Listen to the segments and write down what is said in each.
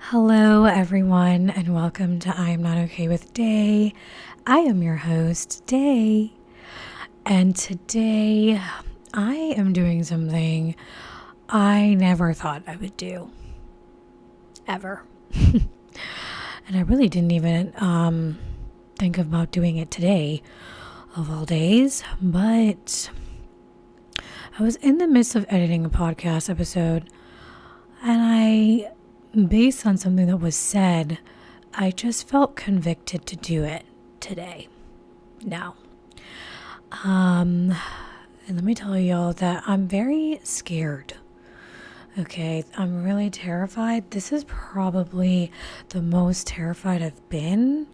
Hello, everyone, and welcome to I'm Not Okay with Day. I am your host, Day, and today I am doing something I never thought I would do, ever. And I really didn't even think about doing it today, of all days, but I was in the midst of editing a podcast episode, and based on something that was said, I just felt convicted to do it today. Now, and let me tell y'all that I'm very scared. Okay, I'm really terrified. This is probably the most terrified I've been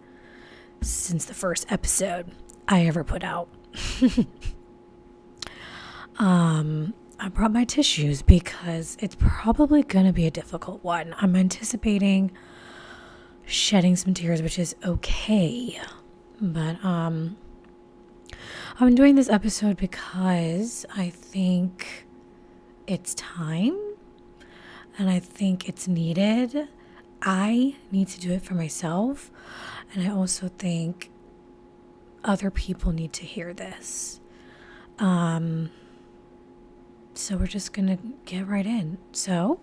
since the first episode I ever put out. I brought my tissues because it's probably going to be a difficult one. I'm anticipating shedding some tears, which is okay. But I'm doing this episode because I think it's time and I think it's needed. I need to do it for myself, and I also think other people need to hear this. So we're just going to get right in. So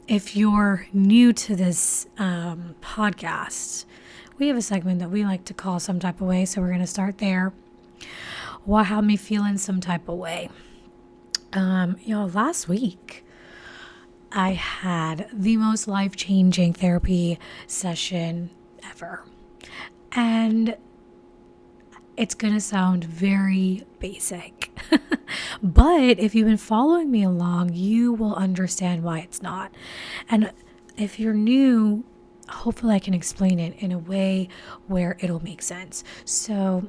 if you're new to this podcast, we have a segment that we like to call Some Type of Way. So we're going to start there. What had me feeling some type of way? Last week I had the most life-changing therapy session ever. And it's going to sound very basic. But if you've been following me along, you will understand why it's not. And if you're new, hopefully I can explain it in a way where it'll make sense. So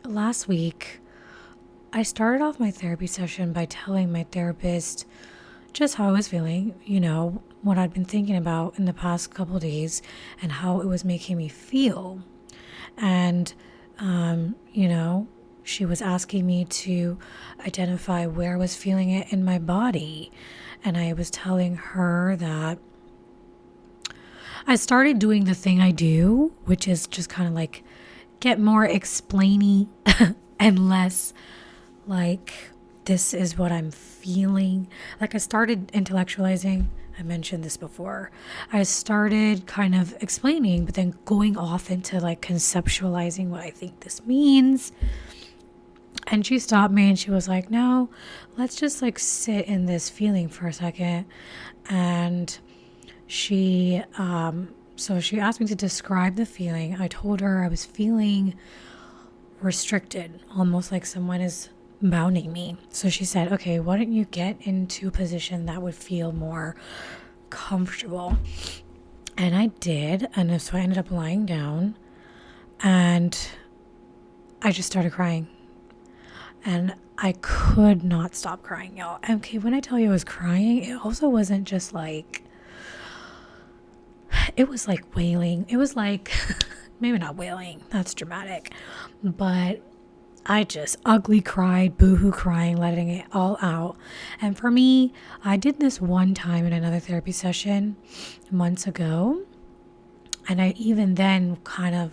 last week, I started off my therapy session by telling my therapist just how I was feeling, what I'd been thinking about in the past couple of days and how it was making me feel. And, she was asking me to identify where I was feeling it in my body. And I was telling her that I started doing the thing I do, which is just kind of like get more explainy and less like, this is what I'm feeling. Like I started intellectualizing. I mentioned this before. I started kind of explaining, but then going off into like conceptualizing what I think this means. And she stopped me and she was like, no, let's just like sit in this feeling for a second. And she asked me to describe the feeling. I told her I was feeling restricted, almost like someone is bounding me. So she said, okay, why don't you get into a position that would feel more comfortable? And I did. And so I ended up lying down and I just started crying. And I could not stop crying, y'all. Okay, when I tell you I was crying, it also wasn't just like, it was like wailing. It was like, maybe not wailing, that's dramatic, but I just ugly cried, boohoo crying, letting it all out. And for me, I did this one time in another therapy session months ago. And I even then kind of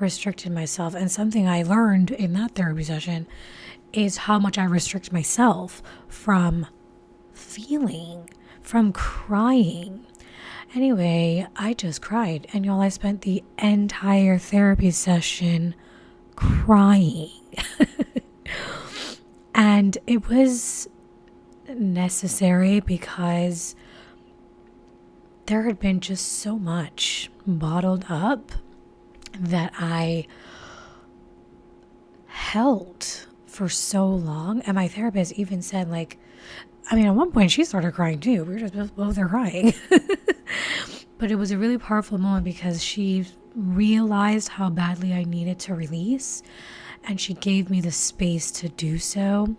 restricted myself. And something I learned in that therapy session is how much I restrict myself from feeling, from crying. Anyway, I just cried. And y'all, I spent the entire therapy session crying. And it was necessary because there had been just so much bottled up that I held for so long. And my therapist even said, at one point she started crying too. We were just both there crying. But it was a really powerful moment because she realized how badly I needed to release. And she gave me the space to do so.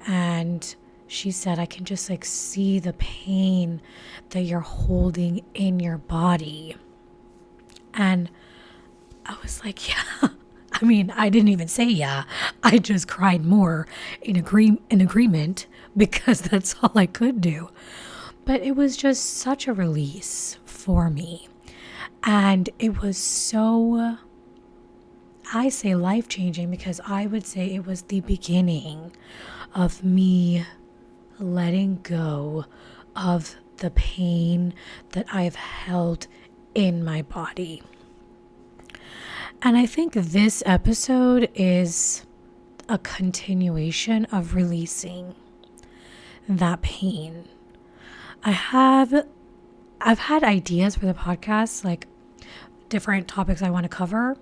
And she said, I can just see the pain that you're holding in your body. And I was like, yeah. I didn't even say yeah. I just cried more in agreement because that's all I could do. But it was just such a release for me. And it was so, I say life-changing because I would say it was the beginning of me letting go of the pain that I've held in my body. And I think this episode is a continuation of releasing that pain. I've had ideas for the podcast, like different topics I want to cover,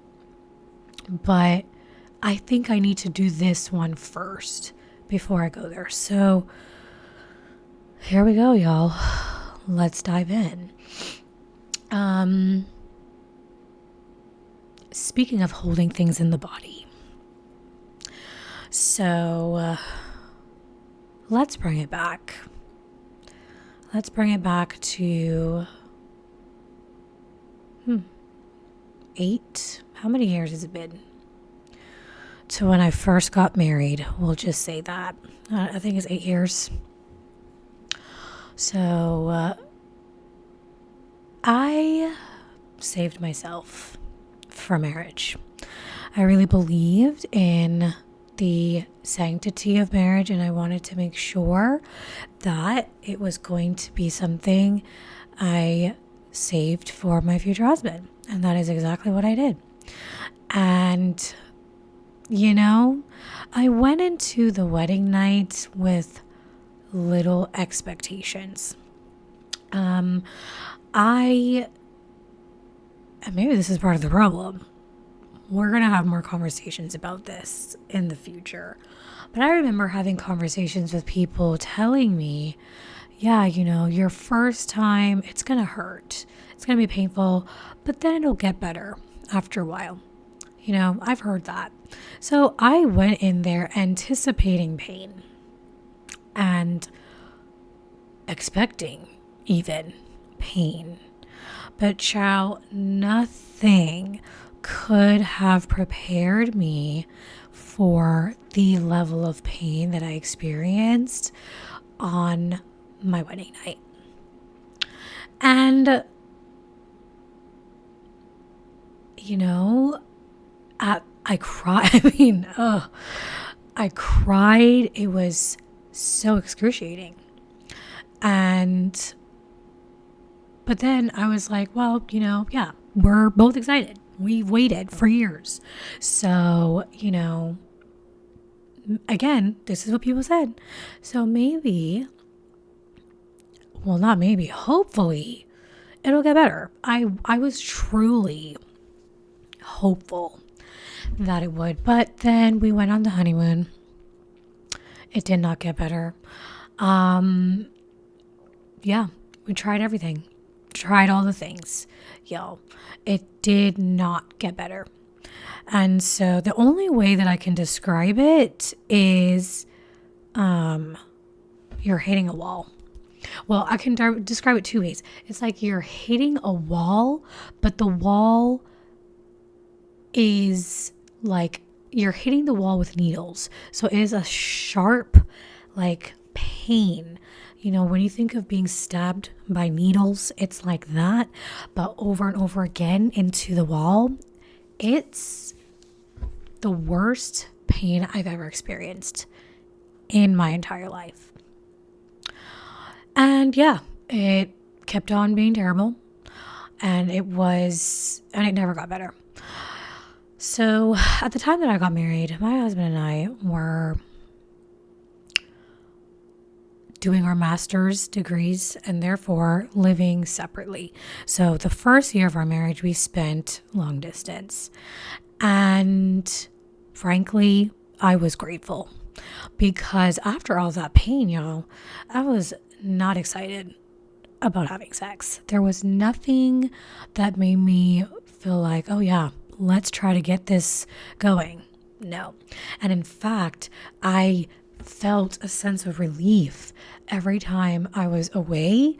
but I think I need to do this one first before I go there. So here we go, y'all. Let's dive in. Speaking of holding things in the body. So let's bring it back. Let's bring it back to 8. How many years has it been? To when I first got married. We'll just say that. I think it's 8 years. So I saved myself for marriage. I really believed in the sanctity of marriage, and I wanted to make sure that it was going to be something I saved for my future husband. And that is exactly what I did. And, you know, I went into the wedding night with little expectations. And maybe this is part of the problem. We're going to have more conversations about this in the future. But I remember having conversations with people telling me, yeah, you know, your first time, it's going to hurt. It's going to be painful, but then it'll get better after a while. You know, I've heard that. So I went in there anticipating pain and expecting even pain. But child, nothing could have prepared me for the level of pain that I experienced on my wedding night. And, you know, I cried. I cried. It was so excruciating. But then I was like, well, you know, yeah, we're both excited. We've waited for years. So, you know, again, this is what people said. So maybe, well, not maybe, hopefully it'll get better. I was truly hopeful that it would. But then we went on the honeymoon. It did not get better. Yeah, we tried everything. Tried all the things. Yo, it did not get better. And so the only way that I can describe it is you're hitting a wall. Well, I can describe it 2 ways. It's like you're hitting a wall, but the wall is like you're hitting the wall with needles. So it is a sharp, like, pain. You know, when you think of being stabbed by needles, it's like that, but over and over again into the wall. It's the worst pain I've ever experienced in my entire life. And yeah, it kept on being terrible, and it never got better. So at the time that I got married, my husband and I were doing our master's degrees and therefore living separately. So the first year of our marriage, we spent long distance. And frankly, I was grateful because after all that pain, y'all, I was not excited about having sex. There was nothing that made me feel like, oh yeah, let's try to get this going. No. And in fact, I felt a sense of relief every time I was away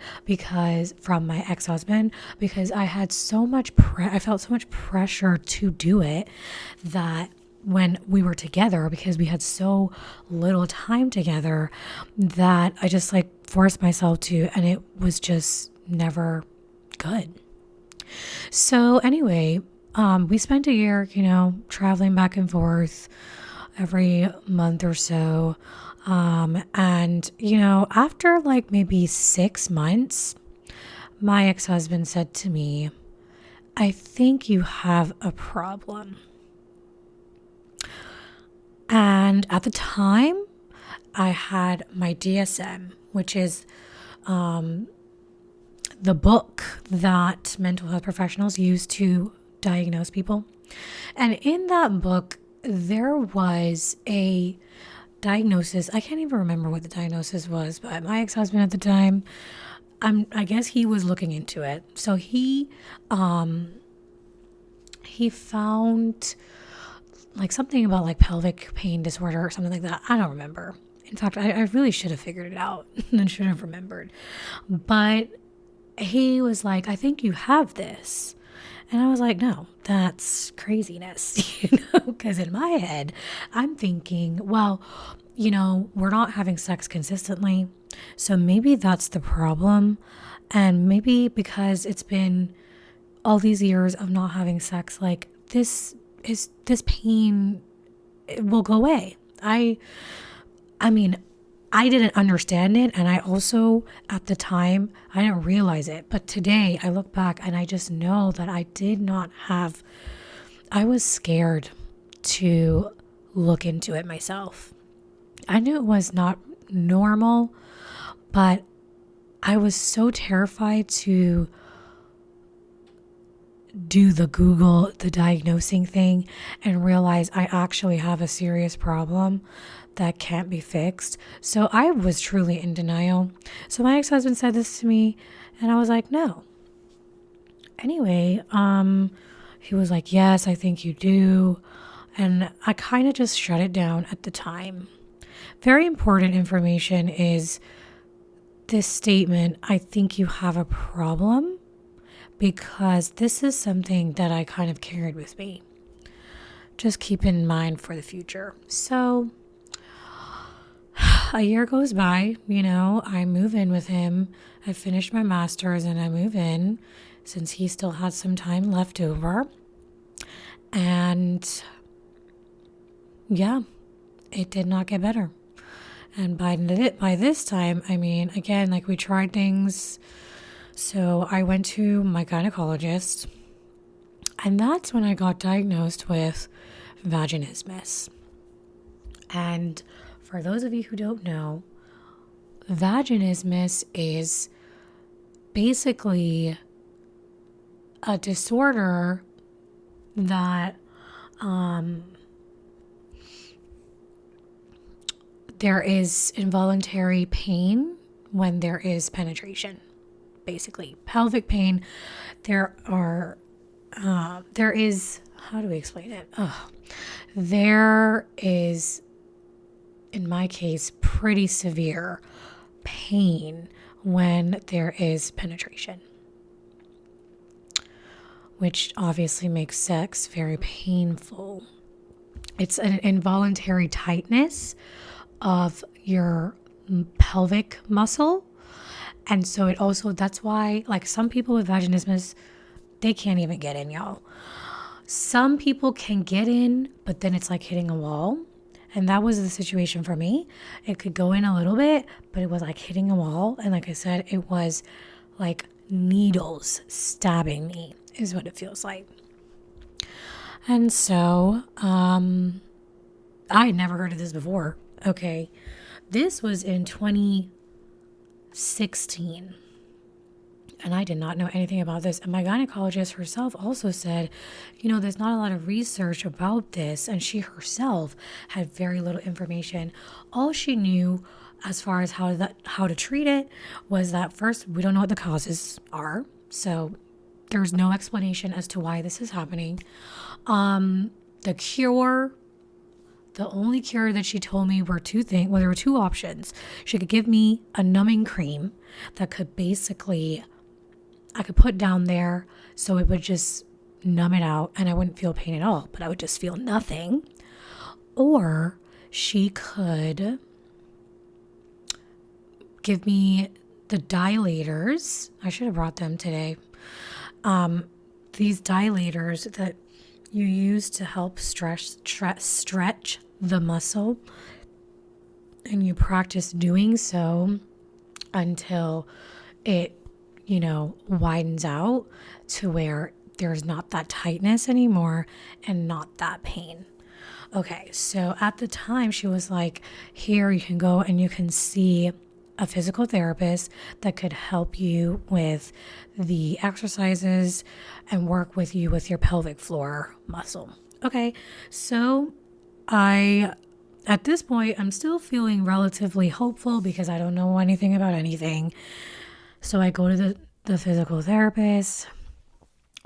from my ex-husband, because I had so much I felt so much pressure to do it that when we were together, because we had so little time together, that I just like forced myself to, and it was just never good. So anyway, we spent a year, traveling back and forth every month or so. And, after like maybe 6 months, my ex-husband said to me, I think you have a problem. And at the time, I had my DSM, which is the book that mental health professionals use to diagnose people. And in that book, there was a diagnosis. I can't even remember what the diagnosis was, but my ex-husband at the time, I guess he was looking into it. So he found like something about like pelvic pain disorder or something like that. I don't remember. In fact, I really should have figured it out and should have remembered. But he was like, I think you have this. And I was like, no, that's craziness, because in my head, I'm thinking, well, we're not having sex consistently. So maybe that's the problem. And maybe because it's been all these years of not having sex, like this pain, it will go away. I mean, I didn't understand it. And I also, at the time, I didn't realize it. But today I look back and I just know that I was scared to look into it myself. I knew it was not normal, but I was so terrified to do the diagnosing thing and realize I actually have a serious problem that can't be fixed. So I was truly in denial. So my ex-husband said this to me and I was like, no. Anyway, he was like, yes, I think you do. And I kind of just shut it down at the time. Very important information is this statement, I think you have a problem, because this is something that I kind of carried with me. Just keep in mind for the future. So a year goes by, I move in with him. I finished my master's and I move in since he still had some time left over. And yeah, it did not get better. And by this time, I mean, again, like we tried things. So I went to my gynecologist, and that's when I got diagnosed with vaginismus. And for those of you who don't know, vaginismus is basically a disorder that there is involuntary pain when there is penetration. Basically, pelvic pain. There is, how do we explain it? There is, in my case, pretty severe pain when there is penetration, which obviously makes sex very painful. It's an involuntary tightness of your pelvic muscle. And so it also, that's why, like some people with vaginismus, they can't even get in, y'all. Some people can get in, but then it's like hitting a wall. And that was the situation for me. It could go in a little bit, but it was like hitting a wall. And like I said, it was like needles stabbing me is what it feels like. And so, I had never heard of this before. Okay. This was in 2016. And I did not know anything about this. And my gynecologist herself also said, there's not a lot of research about this. And she herself had very little information. All she knew as far as how to treat it was that first, we don't know what the causes are. So there's no explanation as to why this is happening. The cure, the only cure that she told me were two things. Well, there were two options. She could give me a numbing cream that could basically, I could put down there so it would just numb it out and I wouldn't feel pain at all, but I would just feel nothing. Or she could give me the dilators. I should have brought them today. These dilators that you use to help stretch the muscle, and you practice doing so until it, widens out to where there's not that tightness anymore and not that pain. Okay, so at the time she was like, here, you can go and you can see a physical therapist that could help you with the exercises and work with you with your pelvic floor muscle. Okay, so at this point, I'm still feeling relatively hopeful because I don't know anything about anything. So I go to the physical therapist.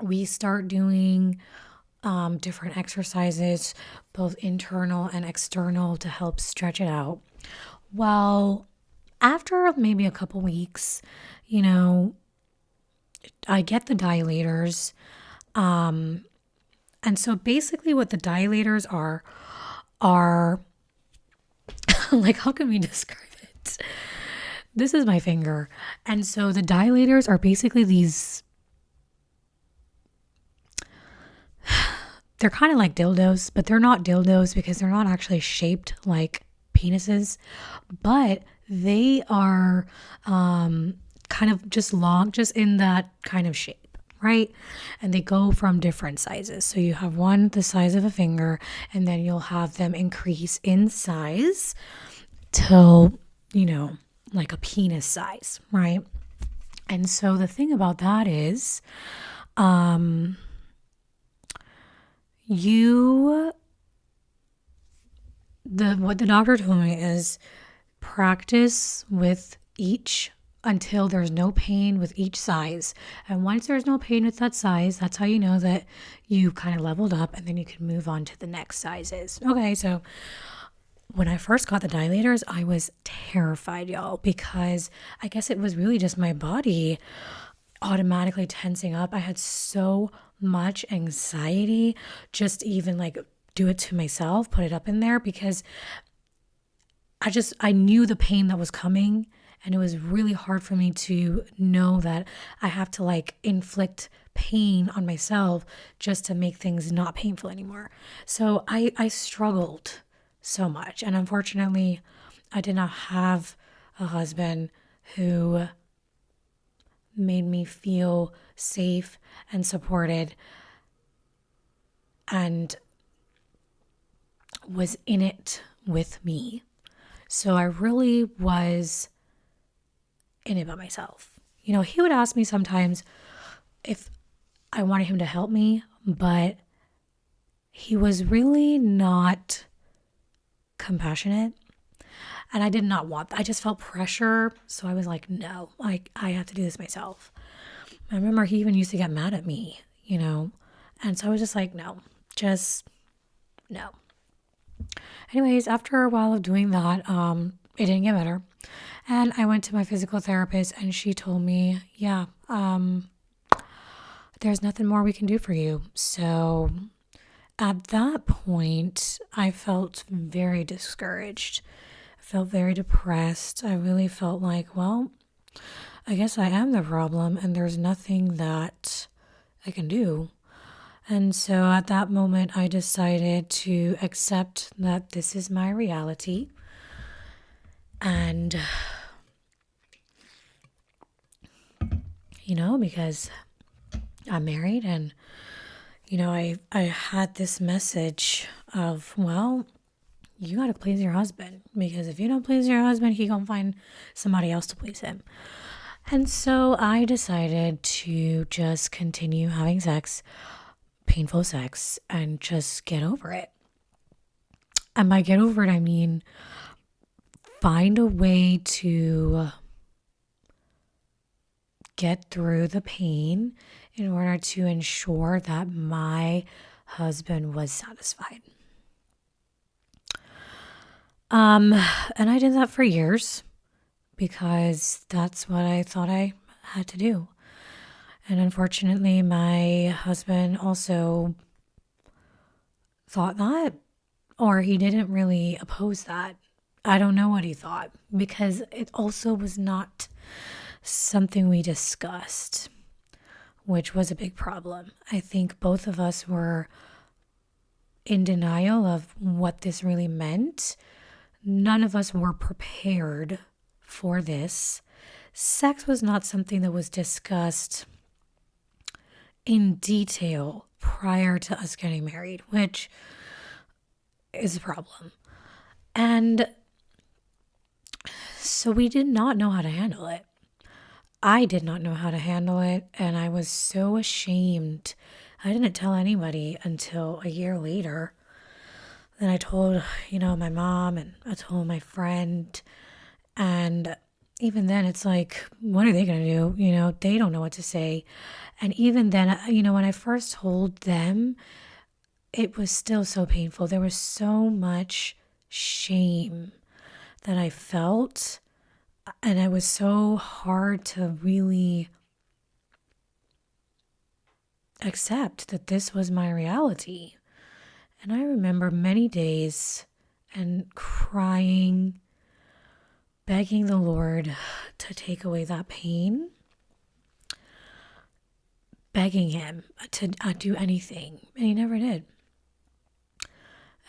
We start doing different exercises, both internal and external, to help stretch it out. Well, after maybe a couple weeks, I get the dilators. And so basically what the dilators are like, how can we describe it? This is my finger. And so the dilators are basically these, they're kind of like dildos, but they're not dildos because they're not actually shaped like penises, but they are kind of just long, just in that kind of shape, right? And they go from different sizes. So you have one the size of a finger, and then you'll have them increase in size till, like a penis size, right? And so the thing about that is, what the doctor told me is practice with each until there's no pain with each size. And once there's no pain with that size, that's how you know that you kind of leveled up, and then you can move on to the next sizes. Okay, so when I first got the dilators, I was terrified, y'all, because I guess it was really just my body automatically tensing up. I had so much anxiety just even like do it to myself, put it up in there, because I knew the pain that was coming, and it was really hard for me to know that I have to like inflict pain on myself just to make things not painful anymore. So I struggled so much. And unfortunately, I did not have a husband who made me feel safe and supported and was in it with me. So I really was in it by myself. He would ask me sometimes if I wanted him to help me, but he was really not compassionate. And I did not want that. I just felt pressure. So I was like, no, I have to do this myself. I remember he even used to get mad at me, And so I was just like, no, just no. Anyways, after a while of doing that, it didn't get better. And I went to my physical therapist, and she told me, yeah, there's nothing more we can do for you. So at that point, I felt very discouraged. I felt very depressed. I really felt like, well, I guess I am the problem, and there's nothing that I can do. And so at that moment, I decided to accept that this is my reality. And, because I'm married, and, I had this message of, well, you got to please your husband, because if you don't please your husband, he gonna find somebody else to please him. And so I decided to just continue having sex, painful sex, and just get over it. And by get over it, I mean find a way to get through the pain in order to ensure that my husband was satisfied. And I did that for years because that's what I thought I had to do. And unfortunately, my husband also thought that, Or he didn't really oppose that. I don't know what he thought because it also was not something we discussed, which was a big problem. I think both of us were in denial of what this really meant. None of us were prepared for this. Sex was not something that was discussed in detail prior to us getting married, which is a problem. And so we did not know how to handle it. I did not know how to handle it, and I was so ashamed. I didn't tell anybody until a year later. Then I told, my mom, and I told my friend, and even then it's like, what are they going to do? They don't know what to say. And even then, when I first told them, it was still so painful. There was so much shame that I felt, and it was so hard to really accept that this was my reality. And I remember many days and crying, begging the Lord to take away that pain, begging him to do anything, and he never did.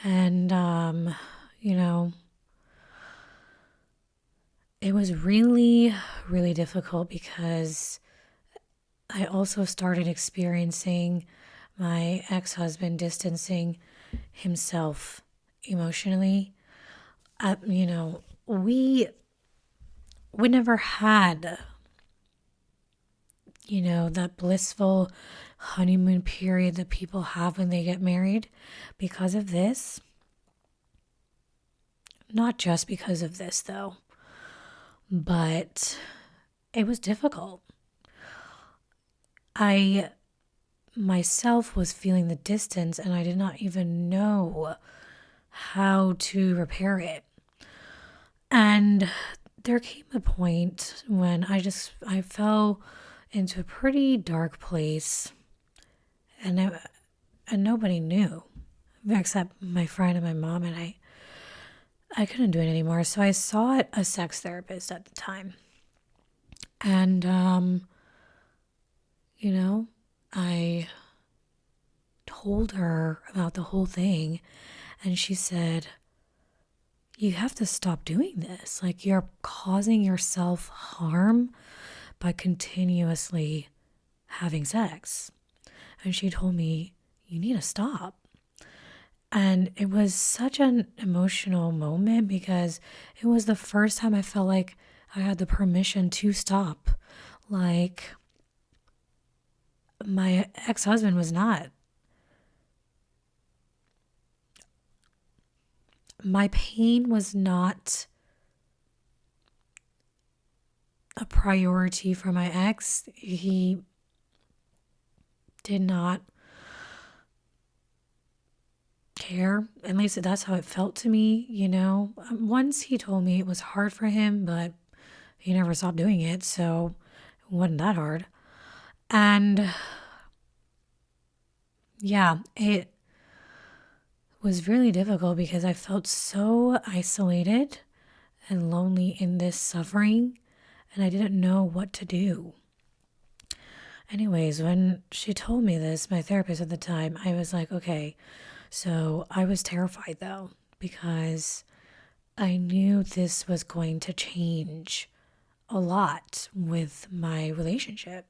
And, it was really, really difficult because I also started experiencing my ex-husband distancing himself emotionally. We never had, that blissful honeymoon period that people have when they get married because of this. Not just because of this, though, but it was difficult. I myself was feeling the distance, and I did not even know how to repair it. And there came a point when I fell into a pretty dark place, and nobody knew except my friend and my mom, and I couldn't do it anymore. So I sought a sex therapist at the time. And, I told her about the whole thing, and she said, you have to stop doing this. Like, you're causing yourself harm by continuously having sex. And she told me, you need to stop. And it was such an emotional moment because it was the first time I felt like I had the permission to stop. Like, my ex-husband was not. My pain was not a priority for my ex. He did not care. At least that's how it felt to me, Once he told me it was hard for him, but he never stopped doing it, so it wasn't that hard. And yeah, it was really difficult because I felt so isolated and lonely in this suffering, and I didn't know what to do. Anyways, when she told me this, my therapist at the time, I was like, okay. So I was terrified though, because I knew this was going to change a lot with my relationship.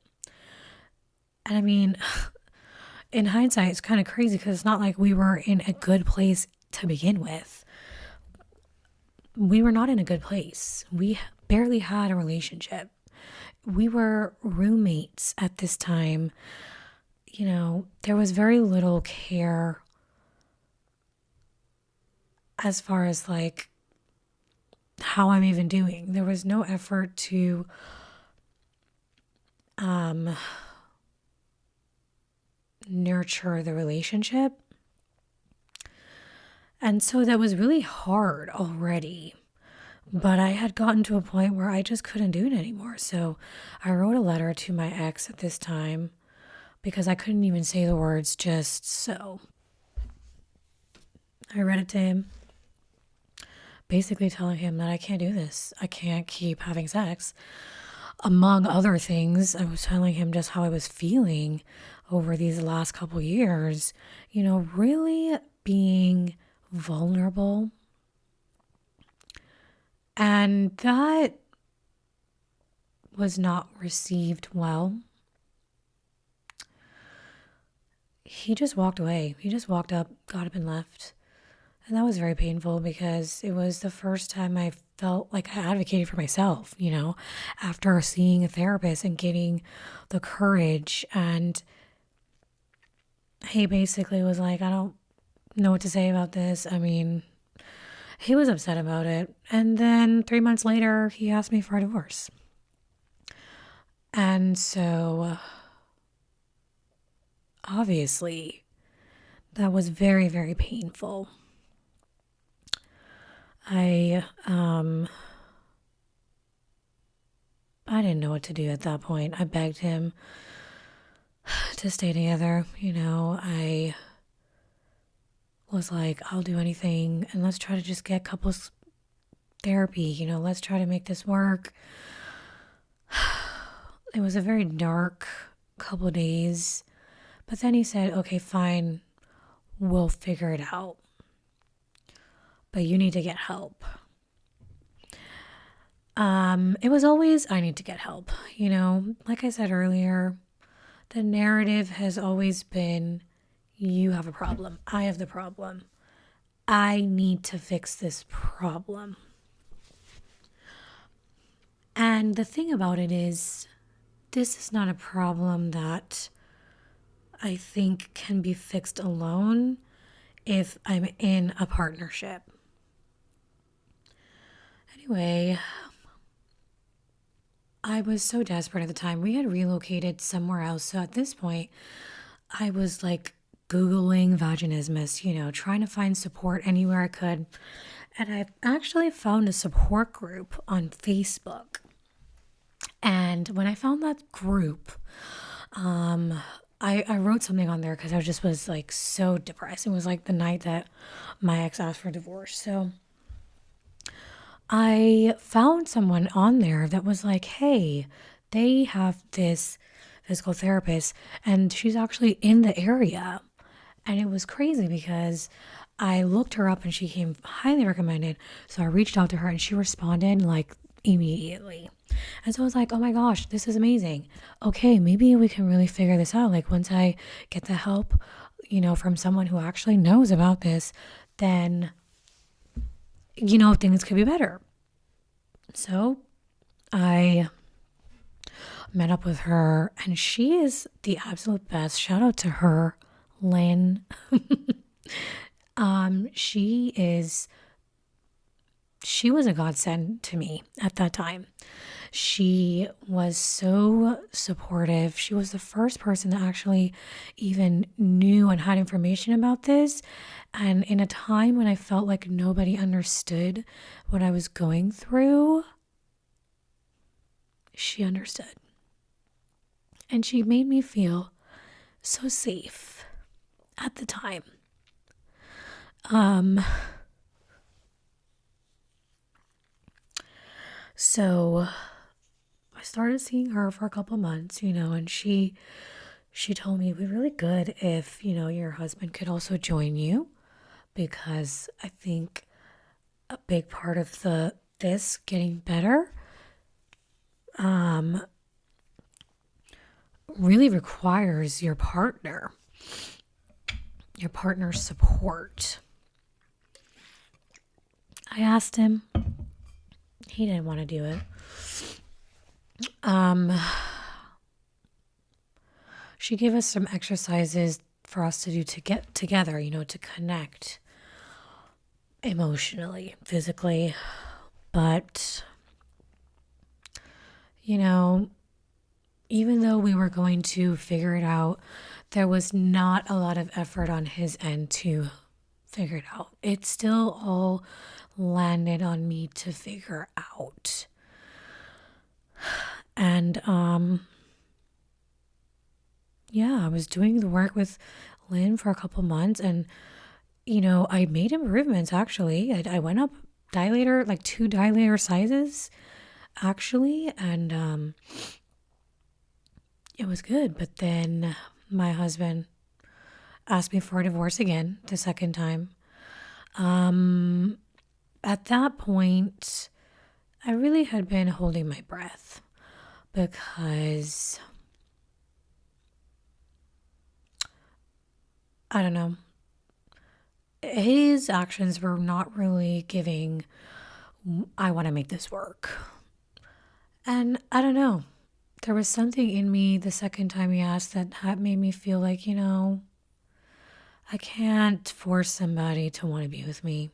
And I mean, in hindsight, it's kind of crazy because it's not like we were in a good place to begin with. We were not in a good place. We barely had a relationship. We were roommates at this time. There was very little care as far as like how I'm even doing. There was no effort to nurture the relationship. And so that was really hard already. But I had gotten to a point where I just couldn't do it anymore. So I wrote a letter to my ex at this time because I couldn't even say the words just so. I read it to him, basically telling him that I can't do this. I can't keep having sex. Among other things, I was telling him just how I was feeling over these last couple years, really being vulnerable. And that was not received well. He just walked away. He just walked up, got up, and left. And that was very painful because it was the first time I felt like I advocated for myself, after seeing a therapist and getting the courage. And he basically was like, I don't know what to say about this. I mean, he was upset about it. And then 3 months later, he asked me for a divorce. And so, obviously, that was very, very painful. I didn't know what to do at that point. I begged him to stay together. I was like, I'll do anything and let's try to just get couples therapy. Let's try to make this work. It was a very dark couple days, but then he said, okay, fine, we'll figure it out, but you need to get help. It was always, I need to get help. Like I said earlier, the narrative has always been, you have a problem. I have the problem. I need to fix this problem. And the thing about it is, this is not a problem that I think can be fixed alone if I'm in a partnership. Anyway, I was so desperate at the time. We had relocated somewhere else. So at this point, I was like Googling vaginismus, trying to find support anywhere I could. And I actually found a support group on Facebook. And when I found that group, I wrote something on there because I just was like so depressed. It was like the night that my ex asked for divorce. So I found someone on there that was like, hey, they have this physical therapist and she's actually in the area. And it was crazy because I looked her up and she came highly recommended. So I reached out to her and she responded like immediately. And so I was like, oh my gosh, this is amazing. Okay, maybe we can really figure this out. Like once I get the help, from someone who actually knows about this, then, things could be better. So I met up with her and she is the absolute best. Shout out to her, Lynn. She was a godsend to me at that time. She was so supportive. She was the first person that actually even knew and had information about this. And in a time when I felt like nobody understood what I was going through, she understood. And she made me feel so safe at the time. So I started seeing her for a couple months, and she told me it'd be really good if, your husband could also join you, because I think a big part of this getting better really requires your partner's support. I asked him. He didn't want to do it. She gave us some exercises for us to do to get together, to connect emotionally, physically. But, even though we were going to figure it out, there was not a lot of effort on his end to figure it out. It still all landed on me to figure out. And I was doing the work with Lynn for a couple months, and I made improvements actually. I went up dilator, like 2 dilator sizes actually, and it was good. But then my husband asked me for a divorce again the second time. At that point, I really had been holding my breath because I don't know. His actions were not really giving, I want to make this work. And I don't know. There was something in me the second time he asked that made me feel like, I can't force somebody to want to be with me.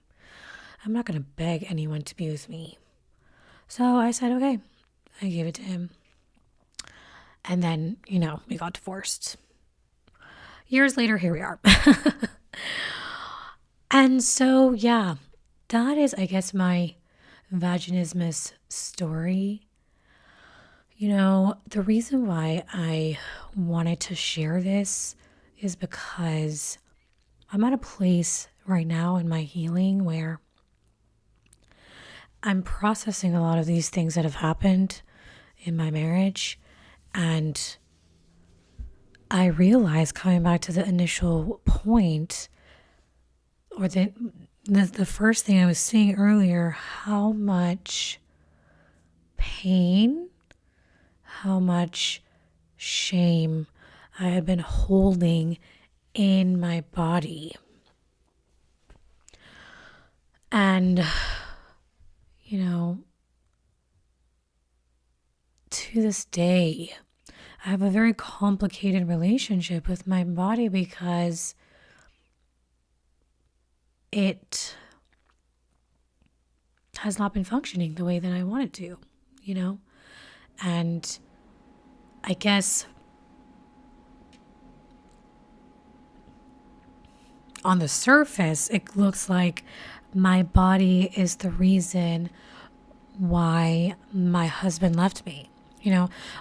I'm not going to beg anyone to be with me. So I said, okay. I gave it to him. And then, we got divorced. Years later, here we are. And so, yeah, that is, I guess, my vaginismus story. The reason why I wanted to share this is because I'm at a place right now in my healing where I'm processing a lot of these things that have happened in my marriage. And I realized, coming back to the initial point, or the first thing I was saying earlier, how much pain, how much shame I had been holding in my body. And, to this day, I have a very complicated relationship with my body because it has not been functioning the way that I want it to, And I guess on the surface, it looks like my body is the reason why my husband left me.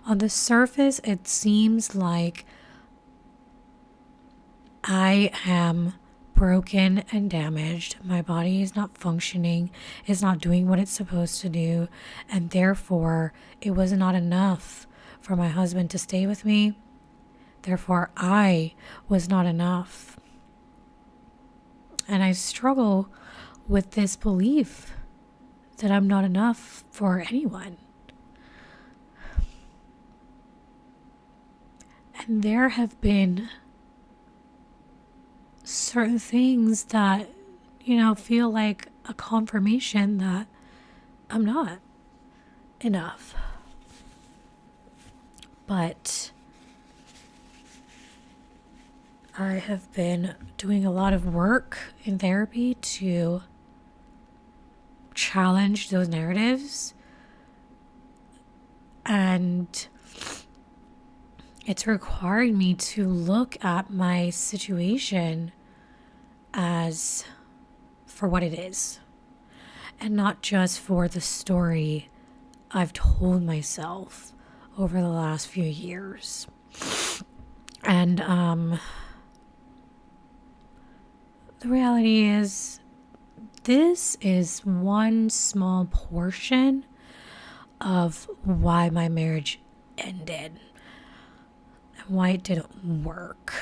On the surface, it seems like I am broken and damaged. My body is not functioning, it's not doing what it's supposed to do, and therefore it was not enough for my husband to stay with me. Therefore, I was not enough. And I struggle with this belief that I'm not enough for anyone. And there have been certain things that, feel like a confirmation that I'm not enough. But I have been doing a lot of work in therapy to challenge those narratives. And it's required me to look at my situation as for what it is, and not just for the story I've told myself over the last few years. And the reality is, this is one small portion of why my marriage ended and why it didn't work.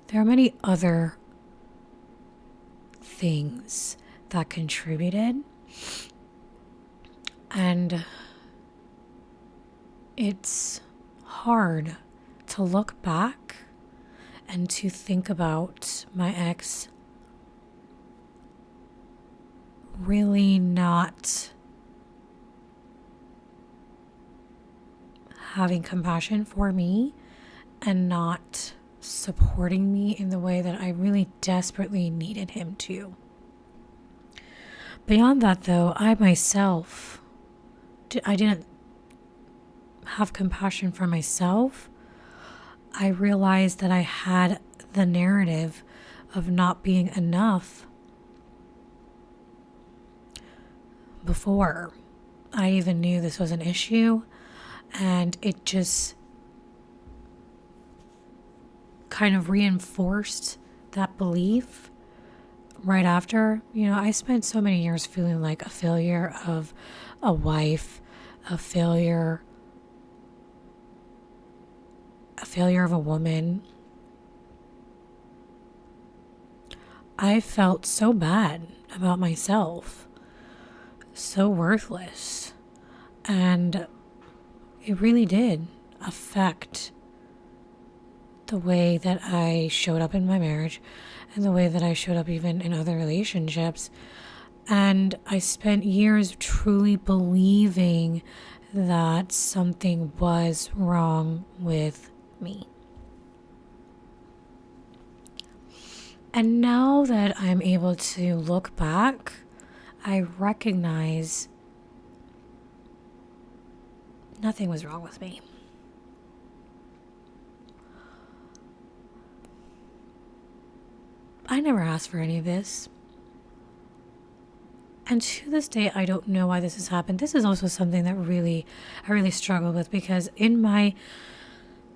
There are many other things that contributed, and it's hard to look back and to think about my ex really not having compassion for me and not supporting me in the way that I really desperately needed him to. Beyond that, though, I myself, I didn't have compassion for myself. I realized that I had the narrative of not being enough before I even knew this was an issue, and it just kind of reinforced that belief right after, I spent so many years feeling like a failure of a wife, a failure of a woman. I felt so bad about myself, so worthless. And it really did affect the way that I showed up in my marriage and the way that I showed up even in other relationships. And I spent years truly believing that something was wrong with me. And now that I'm able to look back, I recognize nothing was wrong with me. I never asked for any of this. And to this day, I don't know why this has happened. This is also something that I really struggle with, because in my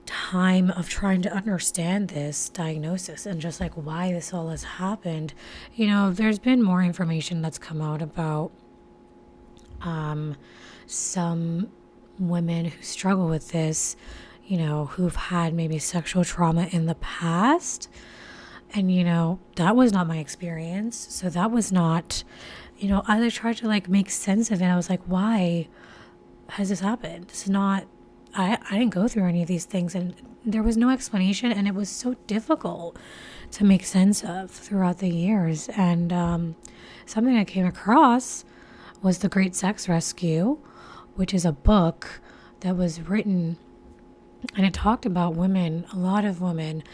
time of trying to understand this diagnosis and just like why this all has happened, there's been more information that's come out about some women who struggle with this, who've had maybe sexual trauma in the past. And, that was not my experience. So that was not, as I tried to like make sense of it, I was like, why has this happened? It's not, I didn't go through any of these things, and there was no explanation, and it was so difficult to make sense of throughout the years. And something I came across was The Great Sex Rescue, which is a book that was written, and it talked about women, a lot of women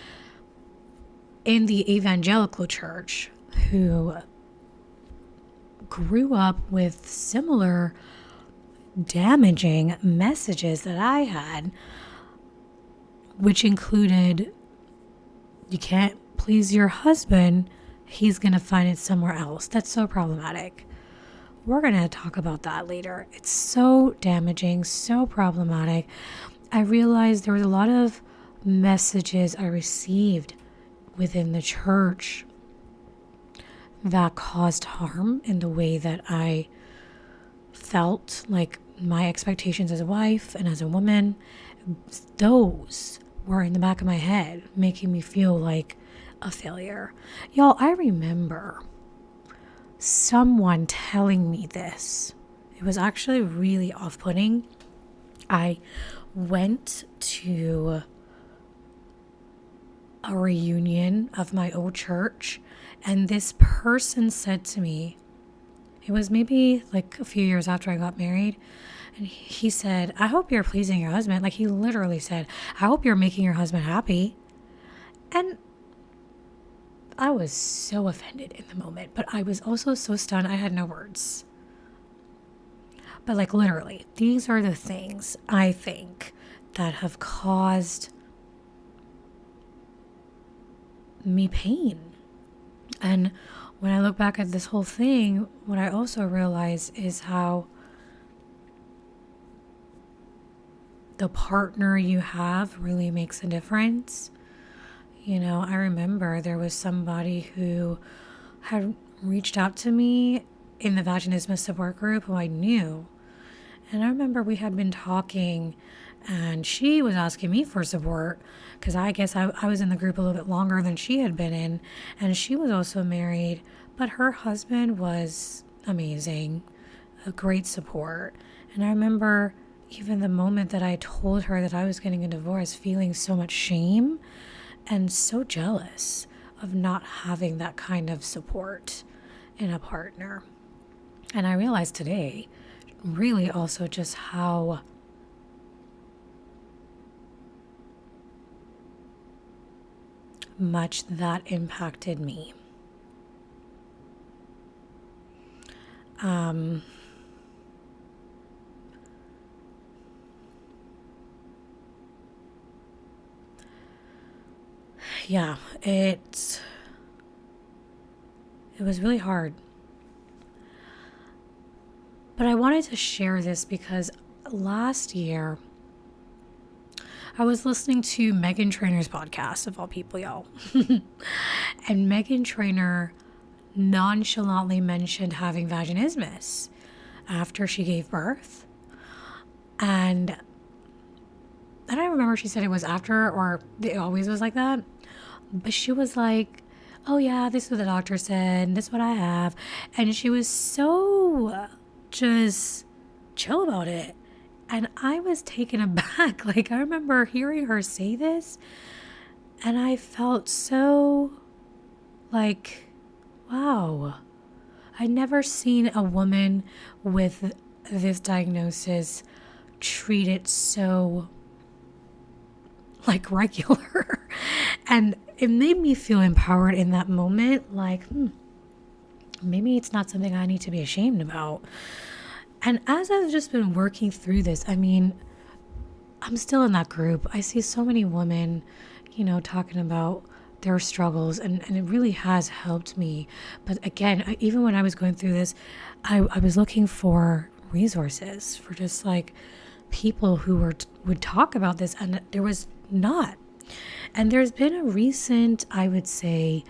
in the evangelical church who grew up with similar damaging messages that I had, which included, you can't please your husband, he's going to find it somewhere else. That's so problematic. We're going to talk about that later. It's so damaging, so problematic. I realized there was a lot of messages I received within the church that caused harm in the way that I felt like my expectations as a wife and as a woman. Those were in the back of my head, making me feel like a failure. Y'all, I remember someone telling me this. It was actually really off-putting. I went to a reunion of my old church, and this person said to me, it was maybe like a few years after I got married, and he said, I hope you're pleasing your husband. Like, he literally said, I hope you're making your husband happy. And I was so offended in the moment, but I was also so stunned I had no words. But like, literally, these are the things I think that have caused me pain. And when I look back at this whole thing, what I also realize is how the partner you have really makes a difference. I remember there was somebody who had reached out to me in the Vaginismus support group who I knew. And I remember we had been talking, and she was asking me for support because I guess I was in the group a little bit longer than she had been in. And she was also married, but her husband was amazing, a great support. And I remember even the moment that I told her that I was getting a divorce, feeling so much shame and so jealous of not having that kind of support in a partner. And I realized today really also just how much that impacted me. Yeah, it was really hard. But I wanted to share this because last year I was listening to Megan Trainor's podcast, of all people, y'all. And Megan Trainor nonchalantly mentioned having vaginismus after she gave birth. And I don't remember if she said it was after or it always was like that. But she was like, oh yeah, this is what the doctor said, and this is what I have. And she was so just chill about it. And I was taken aback. Like, I remember hearing her say this, and I felt so like, wow. I'd never seen a woman with this diagnosis treated so like regular. And it made me feel empowered in that moment. Like, maybe it's not something I need to be ashamed about. And as I've just been working through this, I mean, I'm still in that group. I see so many women, talking about their struggles, and it really has helped me. But again, even when I was going through this, I was looking for resources, for just like people who would talk about this, and there was not. And there's been a recent, I would say,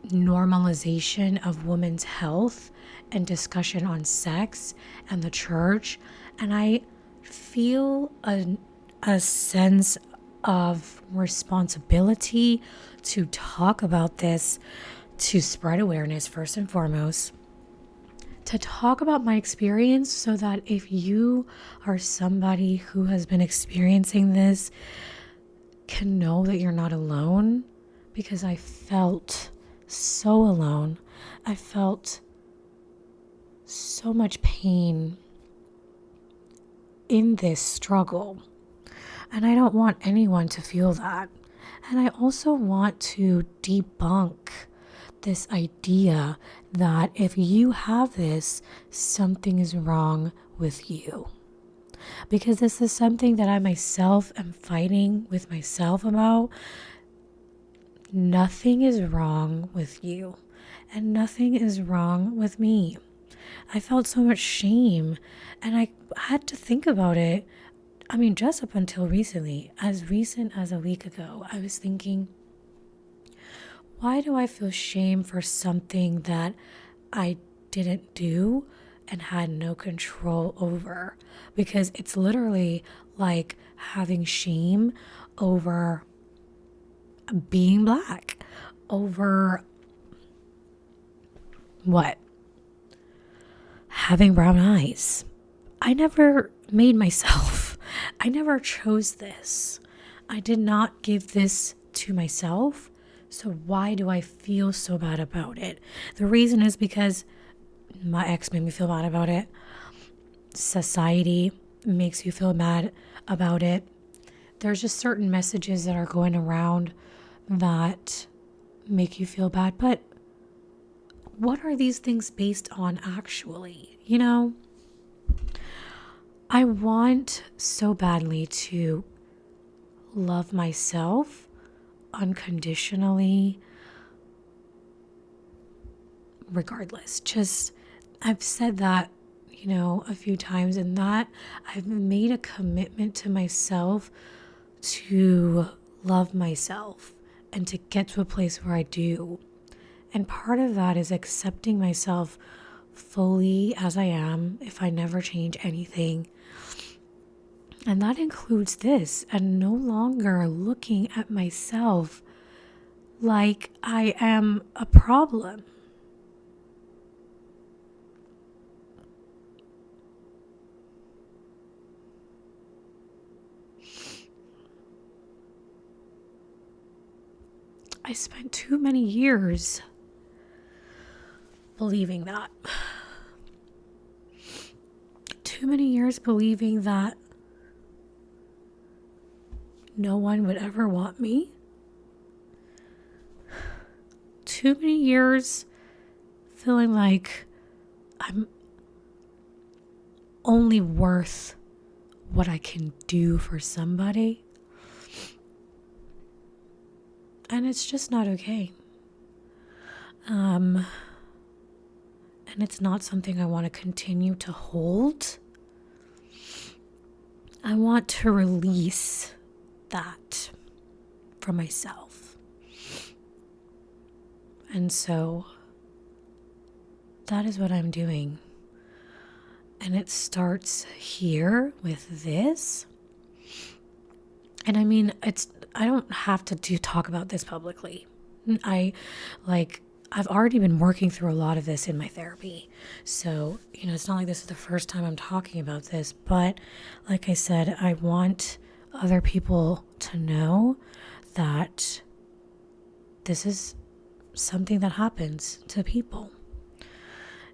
normalization of women's health and discussion on sex and the church. And I feel a sense of responsibility to talk about this, to spread awareness first and foremost, to talk about my experience, so that if you are somebody who has been experiencing this, can know that you're not alone. Because I felt so alone. I felt so much pain in this struggle. And I don't want anyone to feel that. And I also want to debunk this idea that if you have this, something is wrong with you. Because this is something that I myself am fighting with myself about. Nothing is wrong with you, and nothing is wrong with me. I felt so much shame, and I had to think about it. I mean, just up until recently, as recent as a week ago, I was thinking, why do I feel shame for something that I didn't do and had no control over? Because it's literally like having shame over being black, over what? Having brown eyes. I never made myself. I never chose this. I did not give this to myself. So why do I feel so bad about it? The reason is because my ex made me feel bad about it. Society makes you feel bad about it. There's just certain messages that are going around that make you feel bad. But what are these things based on actually? I want so badly to love myself unconditionally, regardless. Just, I've said that, a few times, and that I've made a commitment to myself to love myself and to get to a place where I do. And part of that is accepting myself fully as I am, if I never change anything. And that includes this, and no longer looking at myself like I am a problem. I spent too many years believing that. Too many years believing that no one would ever want me. Too many years feeling like I'm only worth what I can do for somebody. And it's just not okay. And it's not something I want to continue to hold. I want to release that for myself. And so that is what I'm doing. And it starts here with this. And I mean, I don't have to talk about this publicly. I've already been working through a lot of this in my therapy. So, it's not like this is the first time I'm talking about this, but like I said, I want other people to know that this is something that happens to people.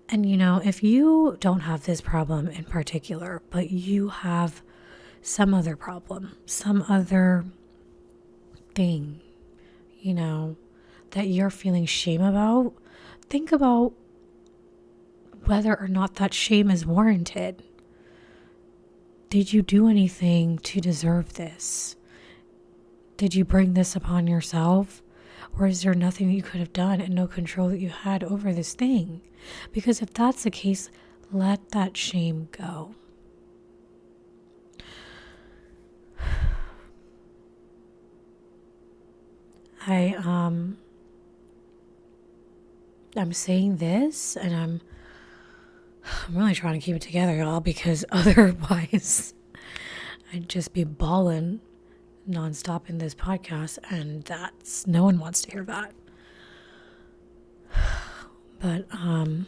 And, if you don't have this problem in particular, but you have some other problem, some other thing, that you're feeling shame about, think about whether or not that shame is warranted. Did you do anything to deserve this? Did you bring this upon yourself? Or is there nothing that you could have done and no control that you had over this thing? Because if that's the case, let that shame go. I'm saying this and I'm really trying to keep it together, y'all, because otherwise I'd just be bawling nonstop in this podcast, and no one wants to hear that. But I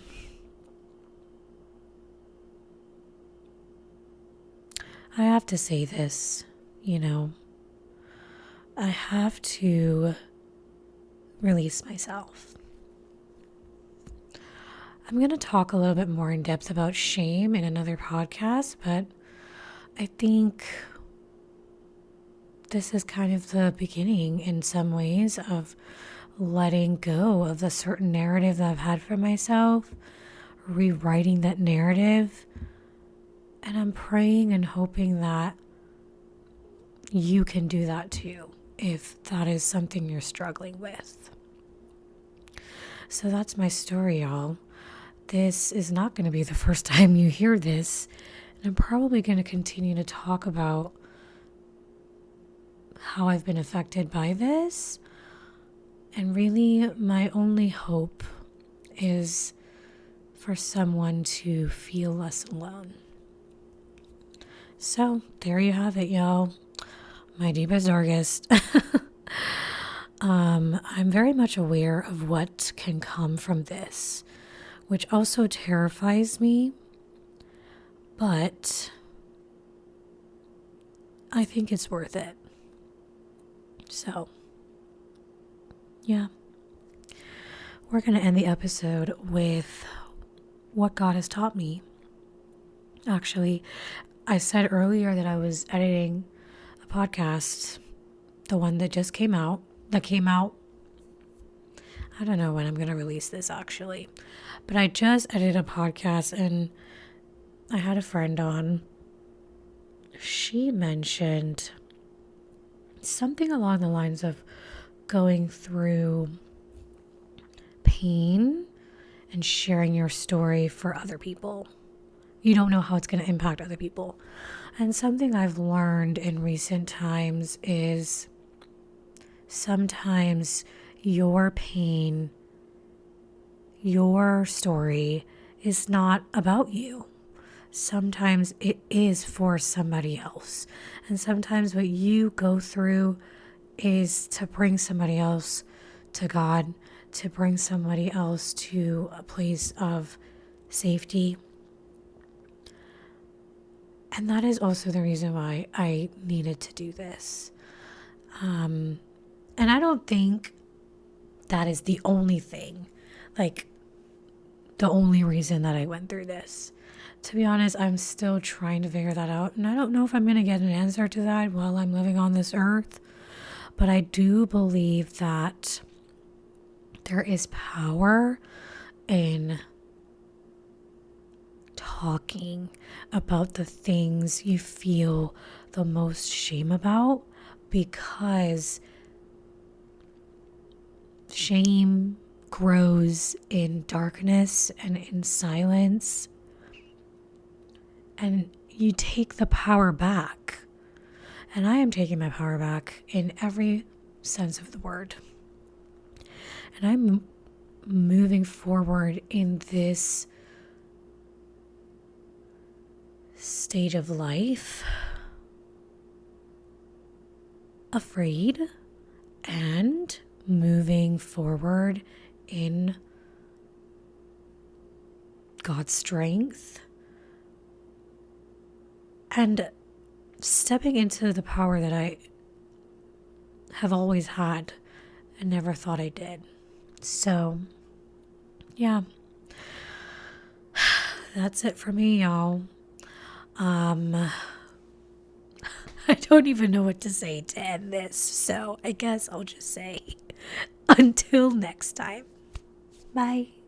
have to say this, I have to release myself. I'm going to talk a little bit more in depth about shame in another podcast, but I think this is kind of the beginning in some ways of letting go of the certain narrative that I've had for myself, rewriting that narrative, and I'm praying and hoping that you can do that too, if that is something you're struggling with. So that's my story, y'all. This is not going to be the first time you hear this, and I'm probably going to continue to talk about how I've been affected by this. And really, my only hope is for someone to feel less alone. So, there you have it, y'all. My deepest, darkest. I'm very much aware of what can come from this, which also terrifies me, but I think it's worth it. So, yeah. We're going to end the episode with what God has taught me. Actually, I said earlier that I was editing a podcast, the one that just came out, I don't know when I'm going to release this actually, but I just edited a podcast and I had a friend on. She mentioned something along the lines of going through pain and sharing your story for other people. You don't know how it's going to impact other people. And something I've learned in recent times is sometimes your pain, your story is not about you. Sometimes it is for somebody else. And sometimes what you go through is to bring somebody else to God, to bring somebody else to a place of safety. And that is also the reason why I needed to do this. And I don't think that is the only thing, like the only reason that I went through this. To be honest, I'm still trying to figure that out. And I don't know if I'm going to get an answer to that while I'm living on this earth. But I do believe that there is power in talking about the things you feel the most shame about, because shame grows in darkness and in silence. And you take the power back. And I am taking my power back in every sense of the word. And I'm moving forward in this stage of life, afraid, and moving forward in God's strength, and stepping into the power that I have always had and never thought I did. So, yeah, that's it for me, y'all. I don't even know what to say to end this, so I guess I'll just say until next time. Bye.